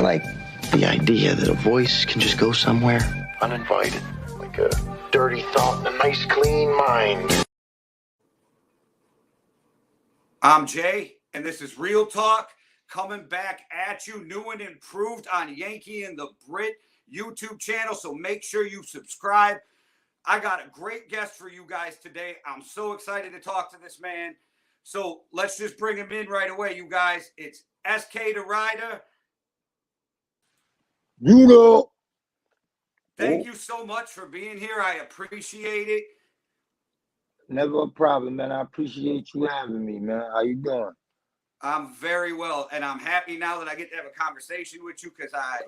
like the idea that a voice can just go somewhere uninvited, like a dirty thought in a nice, clean mind. I'm Jay, and this is Real Talk, coming back at you, new and improved on Yankee and the Brit YouTube channel, so make sure you subscribe. I got a great guest for you guys today. I'm so excited to talk to this man. So let's just bring him in right away, you guys. It's SK the Rider. You know. Thank you so much for being here. I appreciate it. Never a problem, man. I appreciate you having me, man. How you doing? I'm very well, and I'm happy now that I get to have a conversation with you because I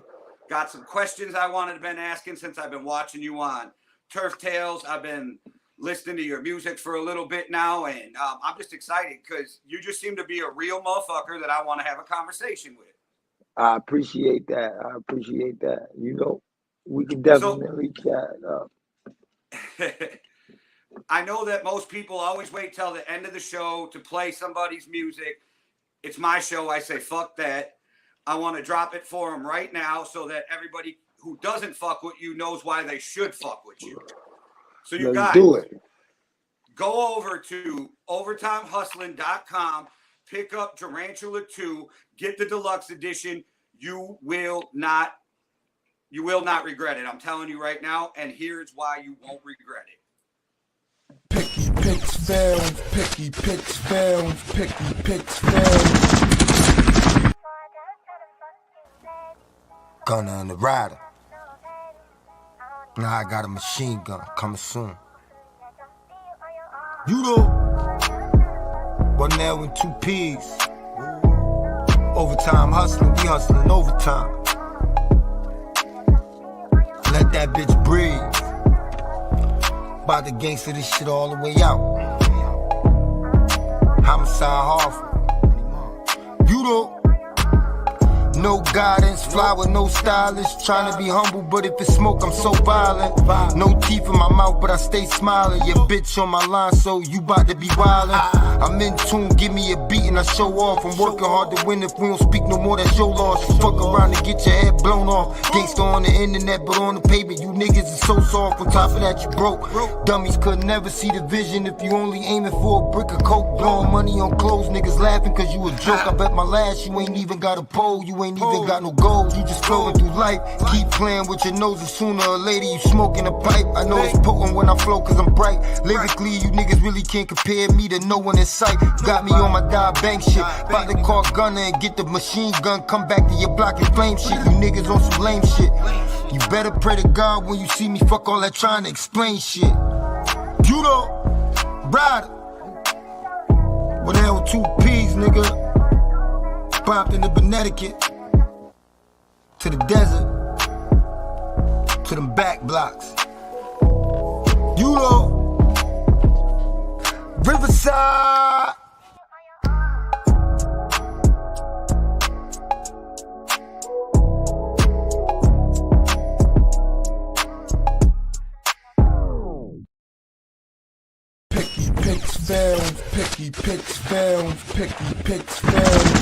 got some questions I wanted to been asking since I've been watching you on Turf Tales. I've been listening to your music for a little bit now, and I'm just excited because you just seem to be a real motherfucker that I want to have a conversation with. I appreciate that. I appreciate that. You know, we can definitely chat up. I know that most people always wait till the end of the show to play somebody's music. It's my show. I say, fuck that. I want to drop it for them right now so that everybody who doesn't fuck with you knows why they should fuck with you. So you guys, do it. Go over to overtimehustling.com, pick up Tarantula 2, get the deluxe edition. You will not regret it. I'm telling you right now, and here's why you won't regret it. Picky picks films, picky picks films, picky picks films. Gunner and the Rider. Now I got a machine gun coming soon. You know, one nail with 2 P's. Overtime hustling, we hustling overtime. Let that bitch breathe. About the gangster this shit all the way out. Homicide Harvard. You know. No guidance, fly with no stylist. Trying to be humble, but if it's smoke, I'm so violent. No teeth in my mouth, but I stay smiling. Your bitch on my line, so you bout to be wildin'. I'm in tune, give me a beat and I show off. I'm working hard to win, if we don't speak no more, that's your loss. You fuck around and get your head blown off. Gangsta on the internet, but on the pavement, you niggas is so soft. On top of that, you broke. Dummies could never see the vision if you only aiming for a brick of coke. Blowing money on clothes, niggas laughing cause you a joke. I bet my last, you ain't even got a pole. You ain't even got no goals, you just flowing through life. Keep playing with your nose and sooner or later you smoking a pipe. I know it's potent when I flow cause I'm bright. Lyrically, you niggas really can't compare me to no one in sight. Got me on my die bang shit. About to call Gunner and get the machine gun. Come back to your block and flame shit. You niggas on some lame shit. You better pray to God when you see me, fuck all that trying to explain shit. You know, Rider. What the hell with 2 P's, nigga? Popped into Connecticut. To the desert, to them back blocks. You know, Riverside. Picky picks films, picky picks films, picky picks films.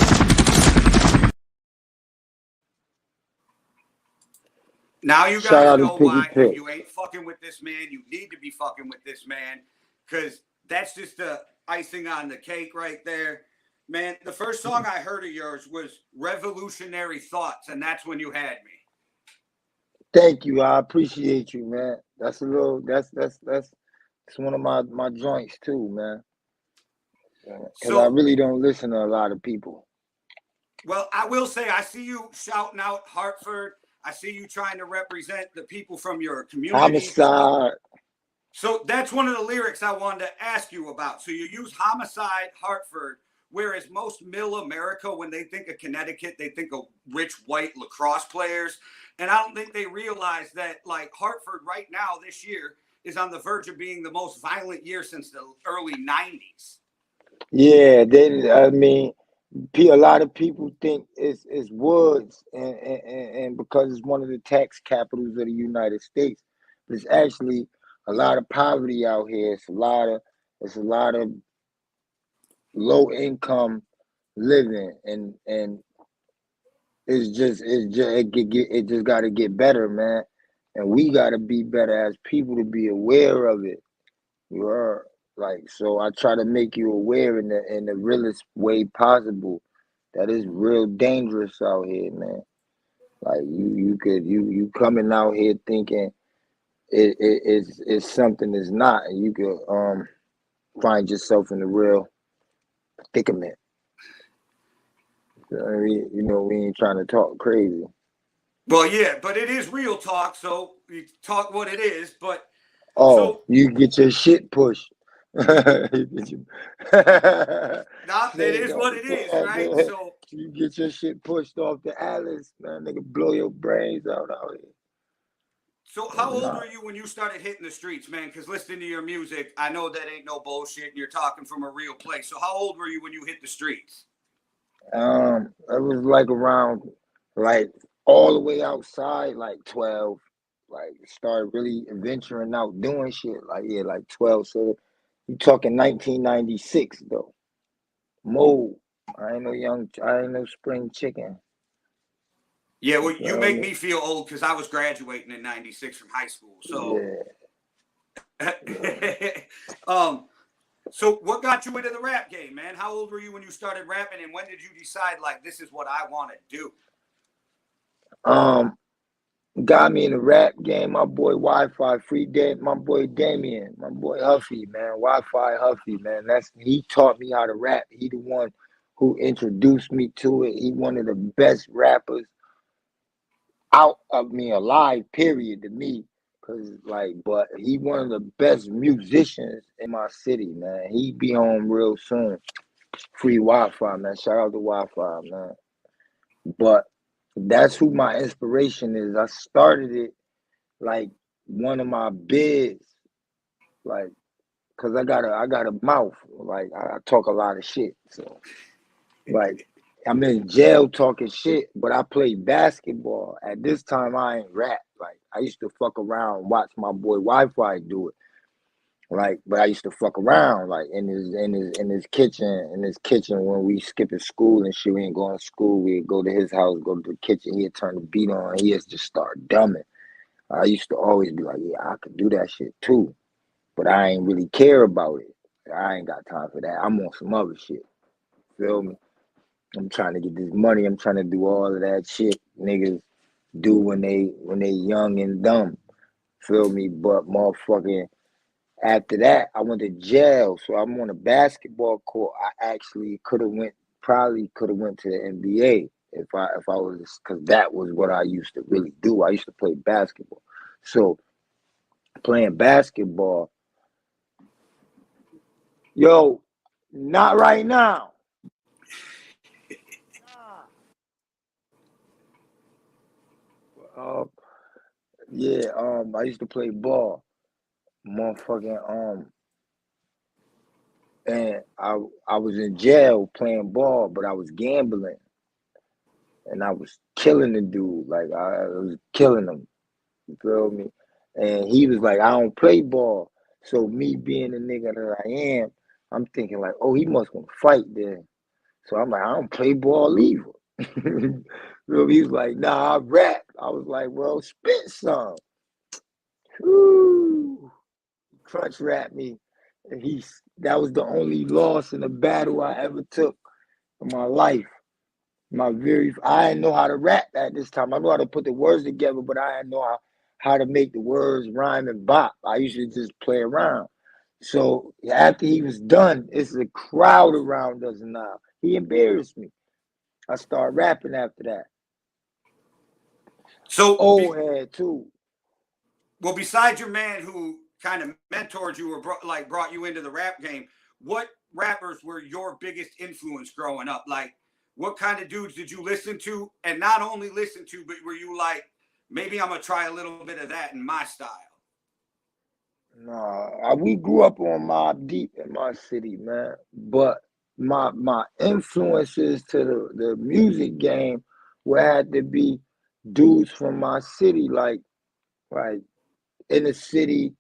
Now you guys know why if you ain't fucking with this man, you need to be fucking with this man, because that's just the icing on the cake right there. Man, the first song I heard of yours was Revolutionary Thoughts, and that's when you had me. Thank you. I appreciate you, man. That's a little, that's one of my joints too, man. Because I really don't listen to a lot of people. Well, I will say, I see you shouting out Hartford. I see you trying to represent the people from your community. Homicide. So that's one of the lyrics I wanted to ask you about. So you use Homicide, Hartford, whereas most middle America, when they think of Connecticut, they think of rich white lacrosse players. And I don't think they realize that, like, Hartford right now this year is on the verge of being the most violent year since the early 90s. Yeah, I mean, a lot of people think it's Woods, and because it's one of the tax capitals of the United States, but it's actually a lot of poverty out here. It's a lot of low income living, and it just got to get better, man. And we got to be better as people to be aware of it. You are like, so I try to make you aware in the realest way possible that it's real dangerous out here, man. Like you coming out here thinking it's something that's not, and you could find yourself in the real predicament. So, I mean, we ain't trying to talk crazy. Well, yeah, but it is real talk, so we talk what it is. But you get your shit pushed. It is what it is, right? So you get your shit pushed off the Atlas, man. Nigga, blow your brains out here. So how old were you when you started hitting the streets, man? Because listening to your music, I know that ain't no bullshit, and you're talking from a real place. So how old were you when you hit the streets? I was like around, like all the way outside, like 12. Like started really venturing out, doing shit. Like 12. So you talking 1996 though. Mo, I ain't no spring chicken. Yeah, well, you make me feel old because I was graduating in '96 from high school. So, yeah. So what got you into the rap game, man? How old were you when you started rapping, and when did you decide like this is what I want to do? Got me in the rap game. My boy Wi-Fi, my boy Damien, my boy Huffy, man. Wi-Fi Huffy, man. He taught me how to rap. He the one who introduced me to it. He one of the best rappers out of me alive, period, to me. But he one of the best musicians in my city, man. He be home real soon. Free Wi-Fi, man. Shout out to Wi-Fi, man. But that's who my inspiration is. I started it like one of my bids, like, cause I got a mouth. Like I talk a lot of shit. So like I'm in jail talking shit, but I play basketball. At this time I ain't rap. Like I used to fuck around and watch my boy Wi-Fi do it. Like, but I used to fuck around like in his kitchen when we skipping school and shit. We ain't going to school. We'd go to his house, go to the kitchen. He'd turn the beat on. He'd just start dumbing. I used to always be like, yeah, I could do that shit too, but I ain't really care about it. I ain't got time for that. I'm on some other shit. Feel me? I'm trying to get this money. I'm trying to do all of that shit niggas do when they young and dumb. Feel me? But motherfucking after that, I went to jail. So I'm on a basketball court. I actually probably could have went to the NBA if I was, because that was what I used to really do. I used to play basketball. So playing basketball, yo, not right now. I used to play ball, motherfucking and I was in jail playing ball, but I was gambling, and I was killing the dude. Like I was killing him. You feel me? And he was like, I don't play ball. So me being the nigga that I am, I'm thinking like, oh, he must want to fight then. So I'm like, I don't play ball either. So he was like, nah, I rap. I was like, well, spit some. Woo. Crunch rap me. And that was the only loss in the battle I ever took in my life. I didn't know how to rap at this time. I know how to put the words together, but I didn't know how to make the words rhyme and bop. I usually just play around. So after he was done, it's a crowd around us now. He embarrassed me. I started rapping after that. So old head too. Well, besides your man who kind of mentored you or brought you into the rap game, what rappers were your biggest influence growing up? Like, what kind of dudes did you listen to? And not only listen to, but were you like, maybe I'm going to try a little bit of that in my style? Nah, we grew up on Mobb Deep in my city, man. But my influences to the music game would have to be dudes from my city, like in the city,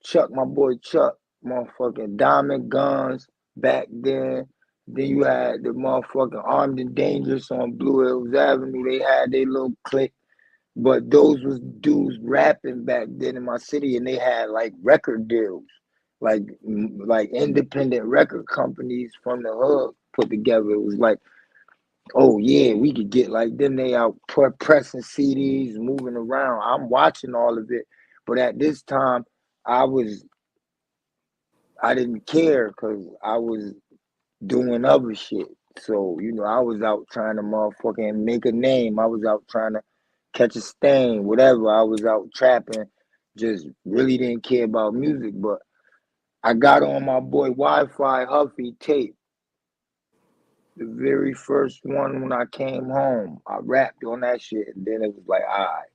Chuck, my boy Chuck, motherfucking Diamond Guns back then. Then you had the motherfucking Armed and Dangerous on Blue Hills Avenue. They had their little clique. But those was dudes rapping back then in my city, and they had like record deals, like independent record companies from the hood put together. It was like, oh yeah, we could get like them. They out pressing CDs, moving around. I'm watching all of it, but at this time, I didn't care because I was doing other shit. So, I was out trying to motherfucking make a name. I was out trying to catch a stain, whatever. I was out trapping, just really didn't care about music. But I got on my boy Wi-Fi Huffy tape, the very first one when I came home. I rapped on that shit, and then it was like, all right.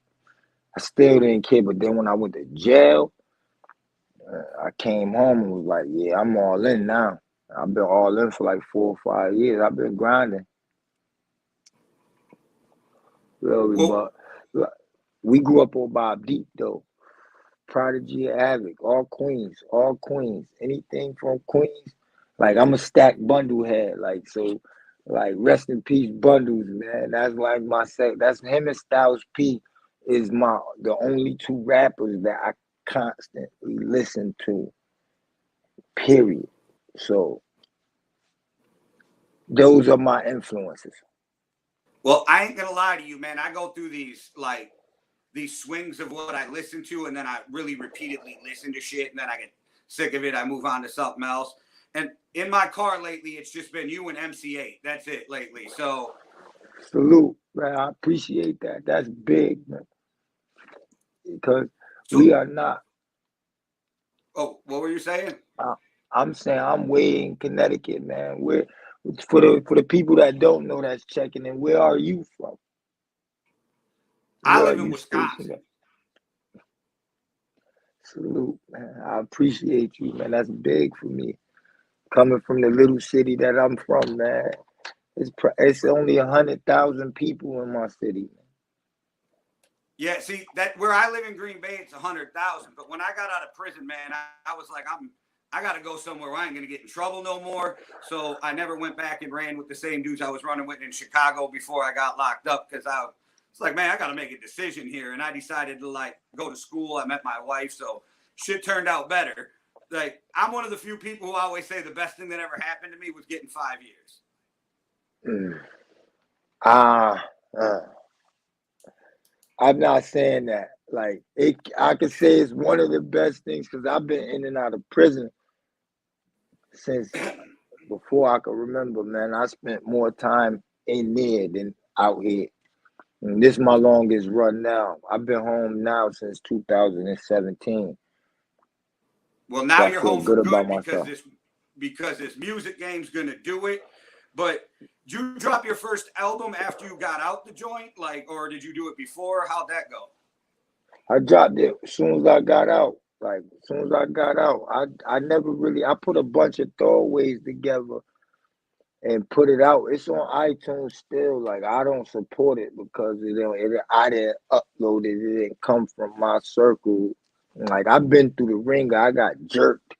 I still didn't care, but then when I went to jail, I came home and was like, yeah, I'm all in now. I've been all in for like 4 or 5 years. I've been grinding. Really, Well, but we grew up on Bob Deep though. Prodigy, Havoc, all Queens, anything from Queens. Like I'm a stack bundle head, like so, like rest in peace bundles, man. That's like my set. That's him and Styles P is the only two rappers that I constantly listen to. Period. So those are my influences. well, I ain't gonna lie to you, man. I go through these swings of what I listen to, and then I really repeatedly listen to shit, and then I get sick of it. I move on to something else. And in my car lately, it's just been you and MC8. That's it lately. So Salute, man. I appreciate that. That's big, man. Because we so are not. oh, what were you saying? I'm saying I'm way in Connecticut, man. We're for the people that don't know that's checking in. Where are you from? I Where are live in you stationed Wisconsin. at? Salute, man. I appreciate you, man. That's big for me. Coming from the little city that I'm from, man. It's only 100,000 people in my city. Yeah, see that where I live in Green Bay, it's 100,000. But when I got out of prison, man, I was like, I got to go somewhere where I ain't gonna get in trouble no more. So I never went back and ran with the same dudes I was running with in Chicago before I got locked up because I was like, man, I got to make a decision here. And I decided to like go to school. I met my wife, so shit turned out better. Like I'm one of the few people who always say the best thing that ever happened to me was getting 5 years. Mm. Ah, I'm not saying that. Like I could say it's one of the best things because I've been in and out of prison since before I could remember. Man, I spent more time in there than out here. And this is my longest run now. I've been home now since 2017. Well, now So I you're feel home for good about good because myself. this music game's gonna do it. But did you drop your first album after you got out the joint, like, or did you do it before? How'd that go? I dropped it as soon as I got out. Like as soon as I got out, I never really. I put a bunch of throwaways together and put it out. It's on iTunes still. Like I don't support it because I didn't upload it. It didn't come from my circle. Like I've been through the ringer. I got jerked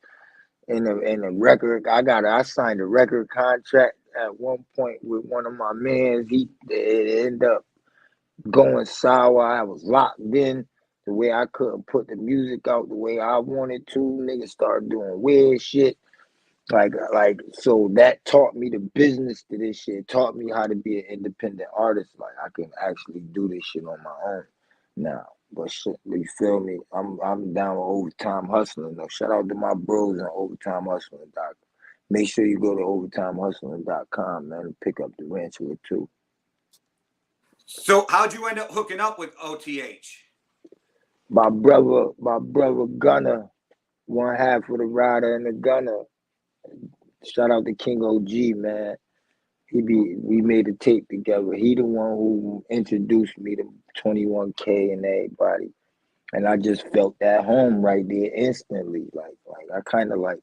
in the record. I signed a record contract at one point with one of my mans. It ended up going sour. I was locked in the way I couldn't put the music out the way I wanted to. Niggas started doing weird shit. So that taught me the business to this shit. Taught me how to be an independent artist. Like I can actually do this shit on my own now. But shit, you feel me? I'm down with Overtime Hustling though. Shout out to my bros on OvertimeHustling.com. Make sure you go to OvertimeHustling.com, man, and pick up the Rancher too. So how'd you end up hooking up with OTH? My brother Gunner, one half of the rider and the Gunner. Shout out to King OG, man. We made a tape together. He the one who introduced me to 21K and everybody. And I just felt at home right there instantly. Like I kind of like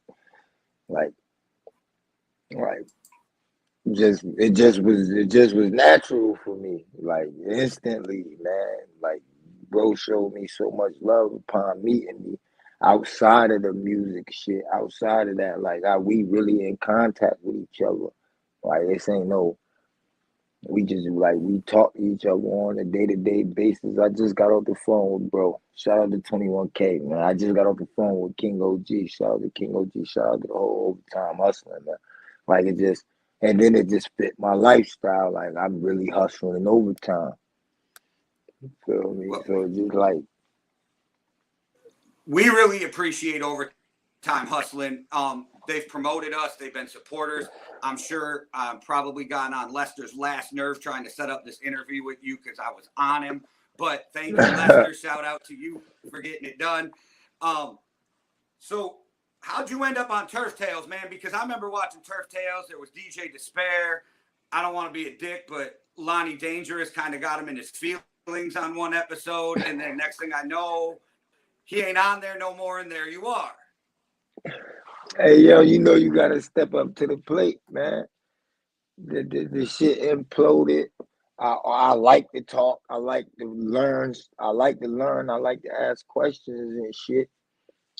it just was natural for me. Like instantly, man. Like bro showed me so much love upon meeting me outside of the music shit, outside of that. Like we really in contact with each other Like this ain't no. We just like we talk to each other on a day-to-day basis. I just got off the phone with bro. Shout out to 21K, man. I just got off the phone with King OG. Shout out to King OG. Shout out to the whole Overtime Hustling, man. Like it just, and then it just fit my lifestyle. Like I'm really hustling overtime. You feel me? Well, So it's just like, we really appreciate Overtime Hustling. They've promoted us. They've been supporters. I'm sure probably gotten on Lester's last nerve trying to set up this interview with you because I was on him. But thank you, Lester. Shout out to you for getting it done. So how'd you end up on Turf Tales, man? Because I remember watching Turf Tales. There was DJ Despair. I don't want to be a dick, but Lonnie Dangerous kind of got him in his feelings on one episode. And then next thing I know, he ain't on there no more, and there you are. hey, yo, you know you gotta step up to the plate, man. The shit imploded. I like to talk. I like to learn. I like to learn. I like to ask questions and shit.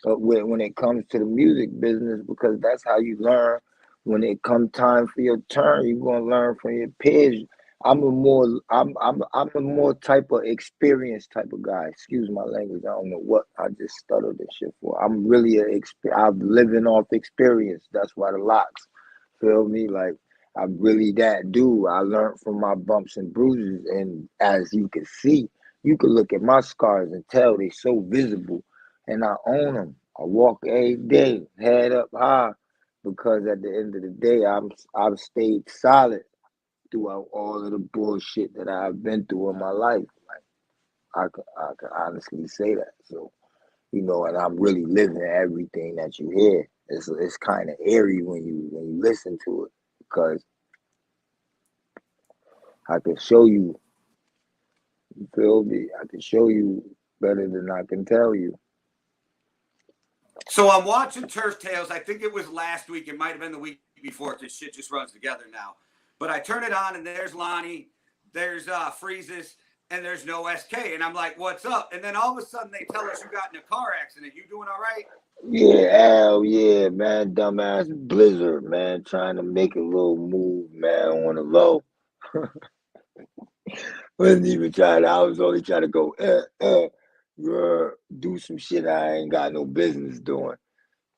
When it comes to the music business, because that's how you learn. When it come time for your turn, you're gonna learn from your peers. I'm a more type of experienced type of guy. Excuse my language. I don't know what I just stuttered this shit for. I'm really I'm living off experience. That's why the locks. Feel me? Like I'm really that dude. I learned from my bumps and bruises, and as you can see, you can look at my scars and tell they're so visible, and I own them. I walk every day, head up high, because at the end of the day, I've stayed solid throughout all of the bullshit that I've been through in my life. Like I can honestly say that. So, you know, and I'm really living everything that you hear. It's kind of eerie when you listen to it, because I can show you. You feel me? I can show you better than I can tell you. So I'm watching Turf Tales. I think it was last week. It might have been the week before. This shit just runs together now. But I turn it on, and there's Lonnie, there's Freezes, and there's no SK. And I'm like, what's up? And then all of a sudden they tell us you got in a car accident. You doing all right? Yeah, hell yeah, man. Dumbass Blizzard, man. Trying to make a little move, man, on the low. Wasn't even trying. I was only trying to go, do some shit I ain't got no business doing.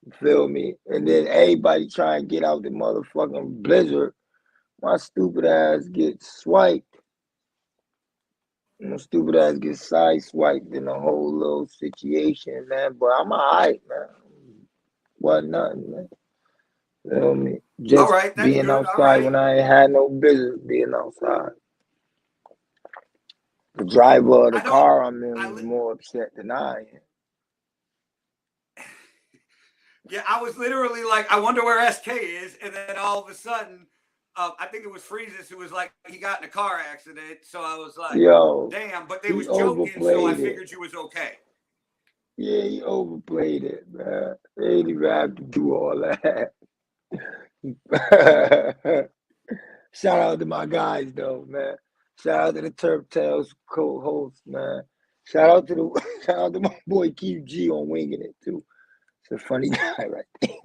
You feel me? And then everybody try and get out the motherfucking Blizzard. My stupid ass gets swiped. My stupid ass gets side swiped in the whole little situation, man. But I'm alright, man. Wasn't nothing, man. Feel me? Just All right, that's being good. outside All right. when I ain't had no business being outside. The driver of the car I'm in was more upset than I am. Yeah, I was literally like, I wonder where SK is. And then all of a sudden, I think it was Freezes who was like, he got in a car accident. So I was like, yo, damn, but they was joking, so I figured you was okay. Yeah, he overplayed it, man. They didn't even have to do all that. Shout out to my guys, though, man. Shout out to the Turf Tales co-host, man. Shout out to my boy Keith G on Winging It, too. It's a funny guy right there.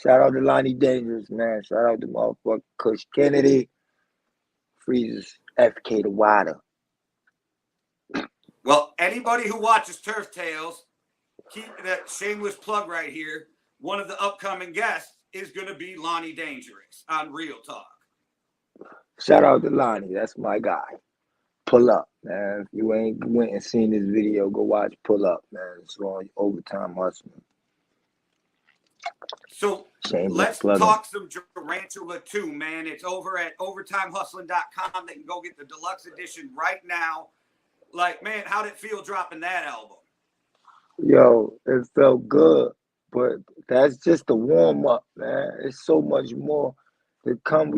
Shout out to Lonnie Dangerous, man. Shout out to motherfucker Kush Kennedy. Freezes FK the Water. Well, anybody who watches Turf Tales, keep that shameless plug right here. One of the upcoming guests is going to be Lonnie Dangerous on Real Talk. Shout out to Lonnie. That's my guy. Pull Up, man. If you ain't went and seen this video, go watch Pull Up, man. It's on Overtime Hustling. So let's talk some Tarantula 2, man. It's over at overtimehustling.com. They can go get the deluxe edition right now. Like, man, how'd it feel dropping that album? Yo, it felt good, but that's just the warm up, man. It's so much more to come.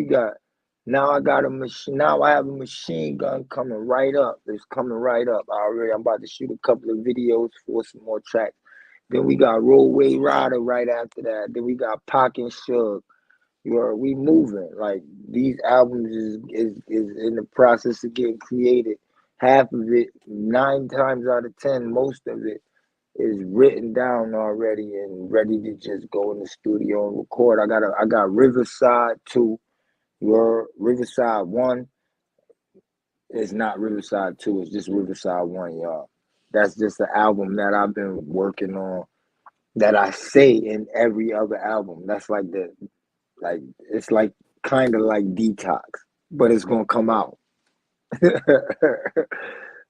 Now I got a machine. Now I have a machine gun coming right up. It's coming right up. I'm about to shoot a couple of videos for some more tracks. Then we got Roadway Rider right after that. Then we got Pac and Suge. We moving. Like, these albums is in the process of getting created. Half of it, 9 times out of 10, most of it is written down already and ready to just go in the studio and record. I got Riverside too. Your Riverside 1 is not Riverside 2. It's just Riverside 1, y'all. That's just the album that I've been working on that I say in every other album. That's like it's like kind of like Detox, but it's gonna come out.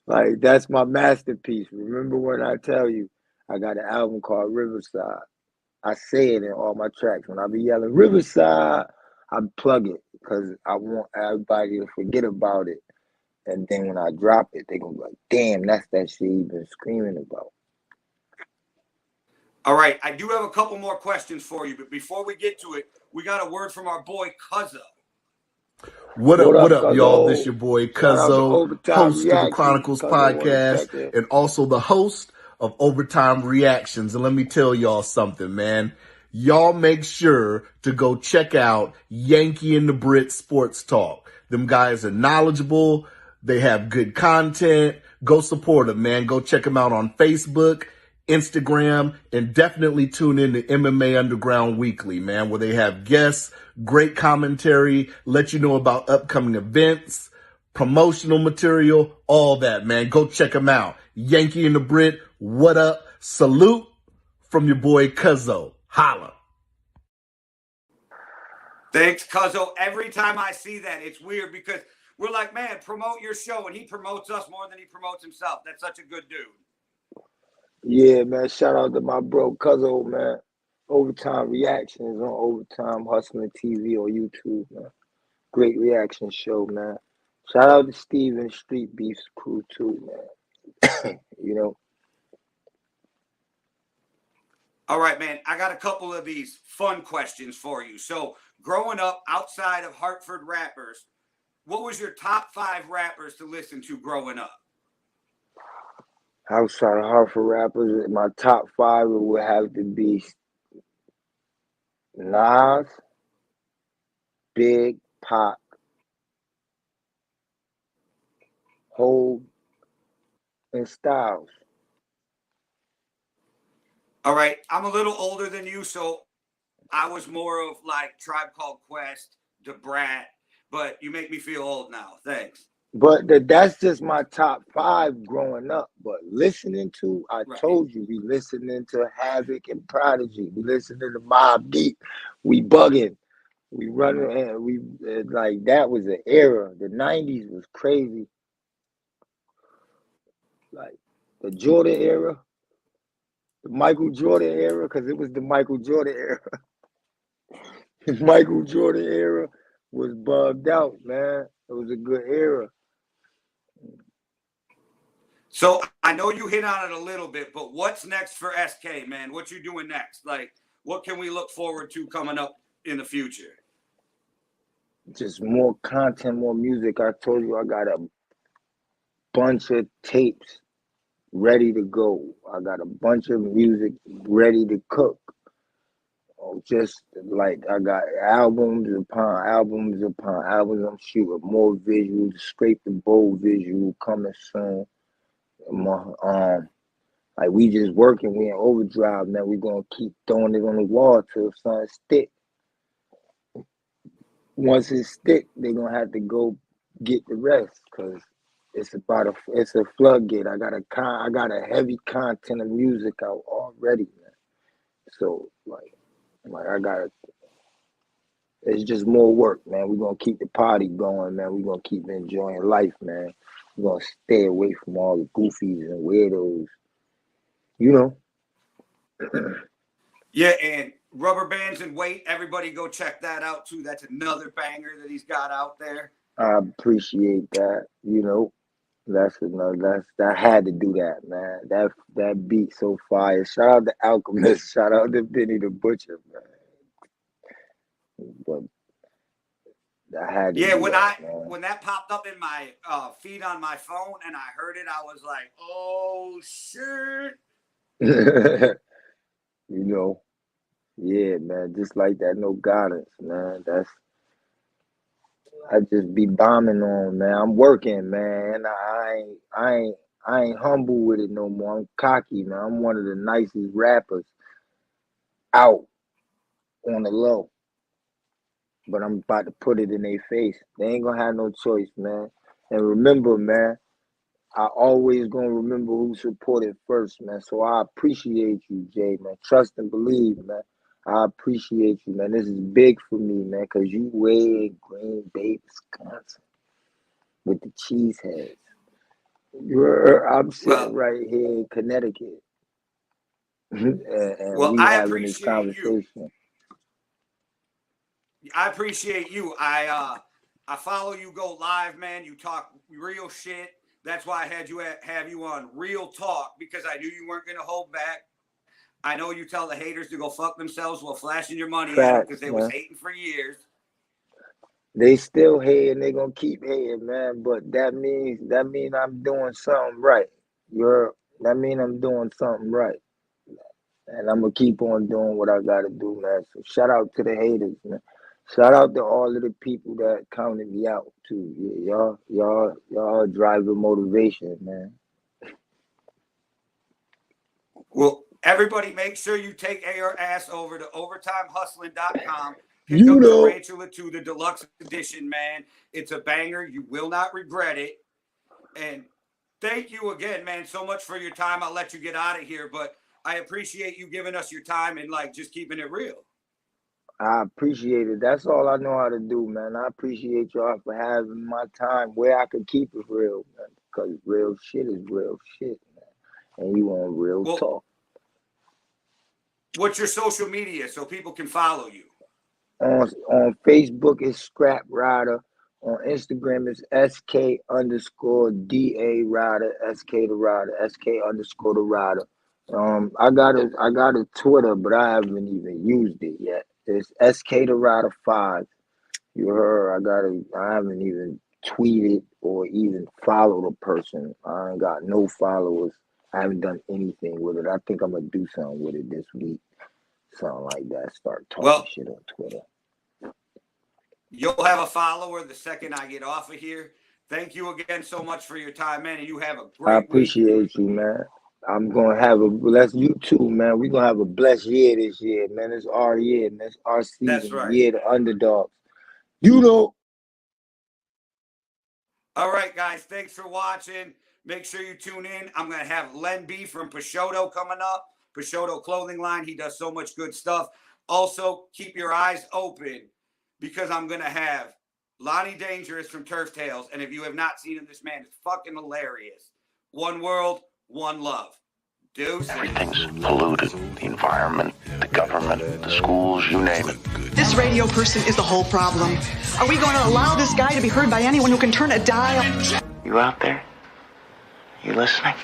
Like that's my masterpiece. Remember when I tell you I got an album called Riverside? I say it in all my tracks. When I be yelling Riverside, I plug it because I want everybody to forget about it. And then when I drop it, they gonna be like, damn, that's that shit you've been screaming about. All right, I do have a couple more questions for you, but before we get to it, we got a word from our boy Cuzzo. What up, Cuzzo? y'all? This your boy Cuzzo, host of the Chronicles podcast, and also the host of Overtime Reactions. And let me tell y'all something, man. Y'all make sure to go check out Yankee and the Brit Sports Talk. Them guys are knowledgeable. They have good content. Go support them, man. Go check them out on Facebook, Instagram, and definitely tune in to MMA Underground Weekly, man, where they have guests, great commentary, let you know about upcoming events, promotional material, all that, man. Go check them out. Yankee and the Brit, what up? Salute from your boy Cuzzo. Holla. Thanks, Cuzzo. Every time I see that, it's weird because we're like, man, promote your show, and he promotes us more than he promotes himself. That's such a good dude. Yeah, man. Shout out to my bro Cuzzo, man. Overtime Reactions on Overtime Hustling TV on YouTube, man. Great reaction show, man. Shout out to Steven Street Beef's crew too, man. You know. All right, man. I got a couple of these fun questions for you. So, growing up outside of Hartford rappers, what was your top 5 rappers to listen to growing up? Outside of Hartford rappers, my top 5 would have to be Nas, Big, Pac, Hov, and Styles. All right. I'm a little older than you, so I was more of like Tribe Called Quest, Da Brat, but you make me feel old now. Thanks. But that's just my top 5 growing up. But listening to, I told you, we listening to Havoc and Prodigy. We listening to Mobb Deep. We bugging. We running, and we like that was an era. The 90s was crazy. Like the Jordan era, the Michael Jordan era, because it was the Michael Jordan era. The Michael Jordan era was bugged out, man. It was a good era. So I know you hit on it a little bit, but what's next for SK, man? What you doing next? Like, what can we look forward to coming up in the future? Just more content, more music. I told you I got a bunch of tapes ready to go. I got a bunch of music ready to cook. Just like I got albums upon albums upon albums. I'm shooting more visuals, Scrape the Bold visual coming soon. Like we just working, we in overdrive, man. We gonna keep throwing it on the wall till something stick. Once it stick, they gonna have to go get the rest, cause it's a floodgate. I got a heavy content of music out already, man. So like I got it's just more work, man. We're gonna keep the party going, man. We're gonna keep enjoying life, man. We're gonna stay away from all the goofies and weirdos. You know. Yeah, and Rubber Bands and Weight, everybody go check that out too. That's another banger that he's got out there. I appreciate that. You know, that had to do that, man. That beat so fire. Shout out to Alchemist. Shout out to Benny the Butcher, man. But I had to when that popped up in my feed on my phone and I heard it, I was like, oh shit. You know, yeah, man, just like that, no guidance, man. I just be bombing on, man. I'm working, man. I ain't humble with it no more. I'm cocky, man. I'm one of the nicest rappers out on the low. but I'm about to put it in their face. They ain't gonna have no choice, man. And remember, man, I always gonna remember who supported first, man. So I appreciate you, Jay, man. Trust and believe, man. I appreciate you, man. This is big for me, man, because you way in Green Bay, Wisconsin with the cheeseheads. I'm sitting right here in Connecticut. and we having this conversation. I appreciate you. I follow you, go live, man. You talk real shit. That's why I had you have you on Real Talk, because I knew you weren't going to hold back. I know you tell the haters to go fuck themselves while flashing your money at them, because they was hating for years. They still hating. They gonna keep hating, man. But that means I'm doing something right. That mean I'm doing something right, and I'm gonna keep on doing what I gotta do, man. So shout out to the haters, man. Shout out to all of the people that counted me out too. Yeah, y'all driving motivation, man. Well, everybody, make sure you take your ass over to overtimehustling.com. Pick up the Tarantula 2, the deluxe edition, man. It's a banger. You will not regret it. And thank you again, man, so much for your time. I'll let you get out of here, but I appreciate you giving us your time and like just keeping it real. I appreciate it. That's all I know how to do, man. I appreciate y'all for having my time where I can keep it real, man. Because real shit is real shit, man. And you want real talk. What's your social media so people can follow you? On Facebook, it's Scrap Rider. On Instagram, it's SK_DA Rider, SK the Rider, SK_the Rider. I got a Twitter, but I haven't even used it yet. It's SK the Rider 5. You heard? I haven't even tweeted or even followed a person. I ain't got no followers. I haven't done anything with it. I think I'm gonna do something with it this week. Something like that. Start talking shit on Twitter. You'll have a follower the second I get off of here. Thank you again so much for your time, man. And you have a great I appreciate you, man. I'm gonna have you too, man. We're gonna have a blessed year this year, man. It's our year, man. It's our season. That's right. Year the underdogs. You know. All right, guys. Thanks for watching. Make sure you tune in. I'm gonna have Len B from Peixoto coming up. Peixoto clothing line. He does so much good stuff. Also, keep your eyes open, because I'm going to have Lonnie Dangerous from Turf Tales. And if you have not seen him, this man is fucking hilarious. One world, one love. Deuces. Everything's polluted. The environment, the government, the schools, you name it. This radio person is the whole problem. Are we going to allow this guy to be heard by anyone who can turn a dial? You out there? You listening?